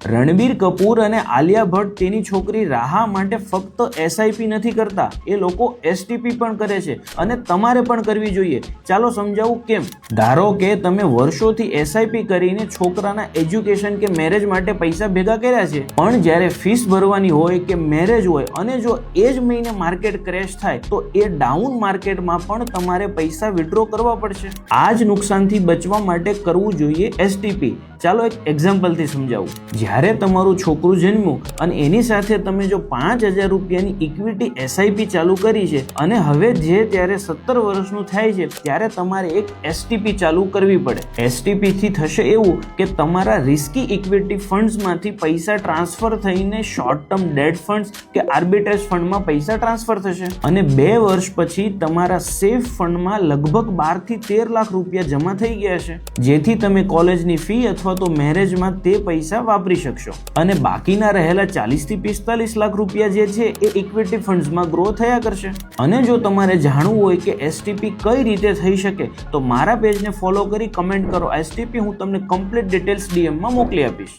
રણબીર કપૂર અને આલિયા ભટ્ટ તેની છોકરી રાહા માટે ફક્ત એસઆઈપી નથી કરતા, એ લોકો એસટીપી પણ કરે છે અને તમારે પણ કરવી જોઈએ. ચાલો સમજાવું કેમ. ધારો કે તમે વર્ષોથી એસઆઈપી કરીને છોકરાના એજ્યુકેશન કે મેરેજ માટે પૈસા ભેગા કર્યા છે, પણ જ્યારે ફીસ ભરવાની હોય કે મેરેજ હોય અને જો એ જ મહિને માર્કેટ ક્રેશ થાય તો એ ડાઉન માર્કેટમાં પણ તમારે પૈસા વિડ્રો કરવા પડશે. આ જ નુકસાનથી બચવા માટે કરવું જોઈએ એસટીપી. ચાલો એક એક્ઝામ્પલથી સમજાવું. જ્યારે તમારું છોકરું જન્મ્યું અને એની સાથે તમે જો 5,000 રૂપિયાની ઇક્વિટી એસઆઈપી ચાલુ કરી છે અને હવે જે ત્યારે 17 વર્ષનું થાય છે ત્યારે તમારે એક એસટીપી ચાલુ કરવી પડે. એસટીપી થી થશે એવું કે તમારા રિસ્કી ઇક્વિટી ફંડ્સમાંથી પૈસા ટ્રાન્સફર થઈને શોર્ટ ટર્મ ડેટ ફંડ્સ કે આર્બિટ્રેજ ફંડમાં પૈસા ટ્રાન્સફર થશે અને 2 વર્ષ પછી તમારા સેફ ફંડમાં લગભગ 12 થી 13 લાખ રૂપિયા જમા થઈ ગયા છે, જેથી તમે કોલેજની ફી અથવા તો મેરેજમાં તે પૈસા વાપરી શકશો અને બાકીના રહેલા 40 થી 45 લાખ રૂપિયા જે છે એ ઇક્વિટી ફંડ્સમાં ગ્રો થયા કરશે. અને જો તમારે જાણવું હોય કે એસટીપી કઈ રીતે થઈ શકે તો મારા પેજને ફોલો કરી કમેન્ટ કરો એસટીપી, હું તમને કમ્પ્લીટ ડિટેલ્સ ડીએમમાં મોકલી આપીશ.